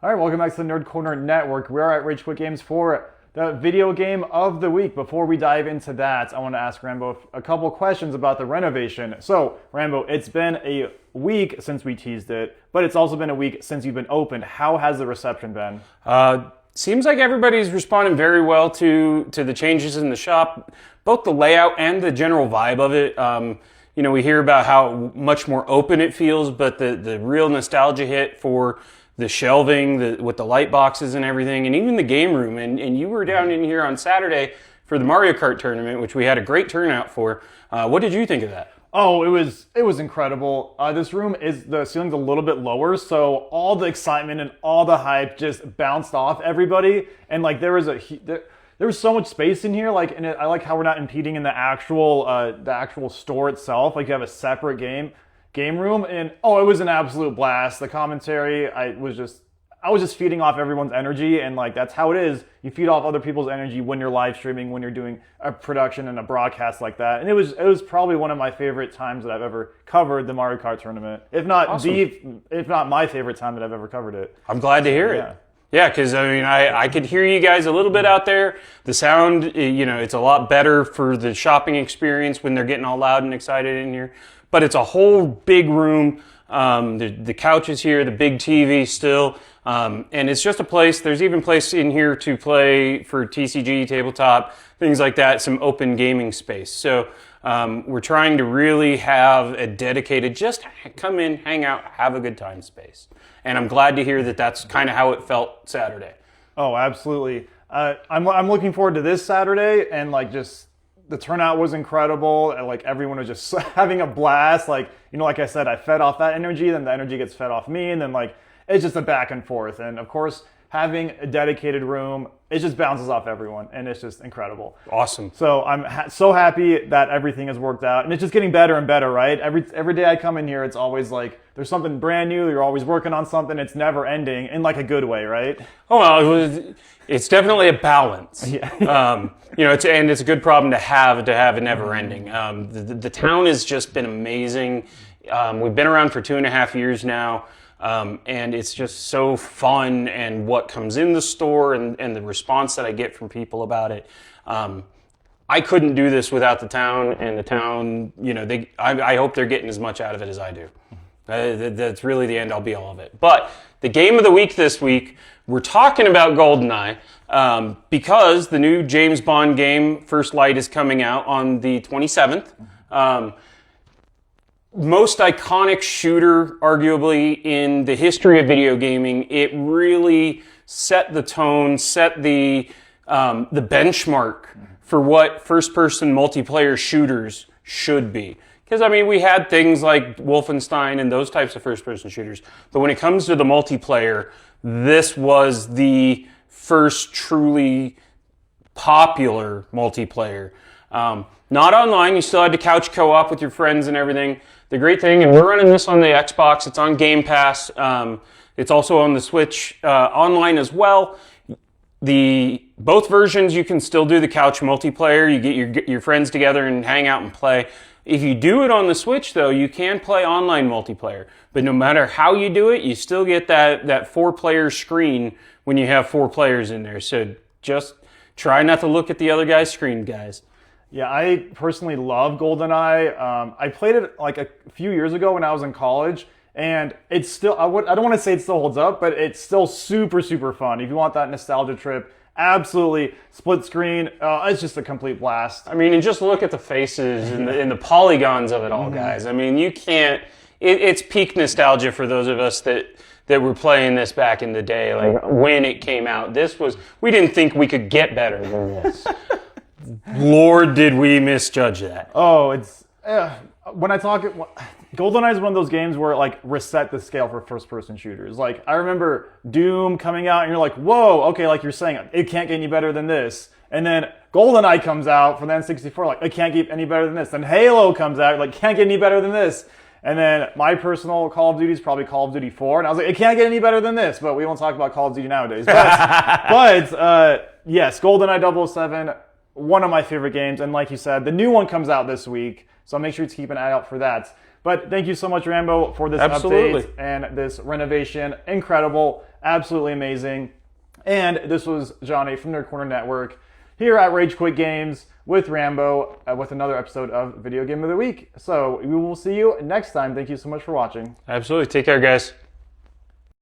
All right, welcome back to the Nerd Corner Network. We are at Rage Quit Games for the video game of the week. Before we dive into that, I want to ask Rambo a couple questions about the renovation. So, Rambo, it's been a week since we teased it, but it's also been a week since you've been opened. How has the reception been? Seems like everybody's responding very well to the changes in the shop, both the layout and the general vibe of it. We hear about how much more open it feels, but the real nostalgia hit for the shelving, with the light boxes and everything, and even the game room. And you were down in here on Saturday for the Mario Kart tournament, which we had a great turnout for. What did you think of that? Oh, it was incredible. This room the ceiling's a little bit lower, so all the excitement and all the hype just bounced off everybody. And like there was so much space in here. And I like how we're not impeding in the actual store itself. Like you have a separate game room, and it was an absolute blast. The commentary, I was just feeding off everyone's energy, and like that's how it is. You feed off other people's energy when you're live streaming, when you're doing a production and a broadcast like that. And it was probably one of my favorite times that I've ever covered the Mario Kart tournament. If not my favorite time that I've ever covered it. I'm glad to hear it. Yeah, because I could hear you guys a little bit out there. The sound, it's a lot better for the shopping experience when they're getting all loud and excited in here. But it's a whole big room. The couch is here, the big TV still. And it's just a place. There's even place in here to play for TCG, tabletop, things like that, some open gaming space. So we're trying to really have a dedicated, just come in, hang out, have a good time space. And I'm glad to hear that that's kind of how it felt Saturday. Oh, absolutely. I'm looking forward to this Saturday, and the turnout was incredible. And everyone was just having a blast. Like I said, I fed off that energy, then the energy gets fed off me, and then it's just a back and forth. And of course, having a dedicated room, it just bounces off everyone, and it's just incredible. Awesome. So I'm so happy that everything has worked out, and it's just getting better and better, right? Every day I come in here, it's always like there's something brand new. You're always working on something. It's never ending in a good way, right? Oh, well, it's definitely a balance. Yeah. It's a good problem to have a never ending. The town has just been amazing. We've been around for 2.5 years now. And it's just so fun, and what comes in the store and the response that I get from people about it. I couldn't do this without the town, and the town, I hope they're getting as much out of it as I do. That's really the end all be all of it. But the game of the week this week, we're talking about GoldenEye because the new James Bond game, First Light, is coming out on the 27th. Most iconic shooter, arguably, in the history of video gaming. It really set the tone, set the benchmark for what first-person multiplayer shooters should be. Because, we had things like Wolfenstein and those types of first-person shooters. But when it comes to the multiplayer, this was the first truly popular multiplayer. Not online. You still had to couch co-op with your friends and everything. The great thing, and we're running this on the Xbox, it's on Game Pass. It's also on the Switch online as well. Both versions, you can still do the couch multiplayer. You get your friends together and hang out and play. If you do it on the Switch, though, you can play online multiplayer. But no matter how you do it, you still get that 4-player screen when you have 4 players in there. So just try not to look at the other guy's screen, guys. Yeah, I personally love GoldenEye. I played it a few years ago when I was in college, and it's still, I don't want to say it still holds up, but it's still super, super fun. If you want that nostalgia trip, absolutely. Split screen, it's just a complete blast. And just look at the faces and the polygons of it all, guys. You can't, it's peak nostalgia for those of us that were playing this back in the day, when it came out. We didn't think we could get better than this. Lord, did we misjudge that? Oh, it's when I talk, GoldenEye is one of those games where it reset the scale for first-person shooters. I remember Doom coming out, and you're like, whoa, okay, you're saying it can't get any better than this. And then GoldenEye comes out for the N64, it can't get any better than this. Then Halo comes out, can't get any better than this. And then my personal Call of Duty is probably Call of Duty 4, and I was like, it can't get any better than this. But we won't talk about Call of Duty nowadays. But yes, GoldenEye 007. One of my favorite games, and like you said, the new one comes out this week, so make sure to keep an eye out for that. But thank you so much, Rambo, for this update and this renovation. Incredible. Absolutely amazing. And this was Johnny from Nerd Corner Network here at Rage Quit Games with Rambo with another episode of Video Game of the Week. So we will see you next time. Thank you so much for watching. Absolutely. Take care, guys.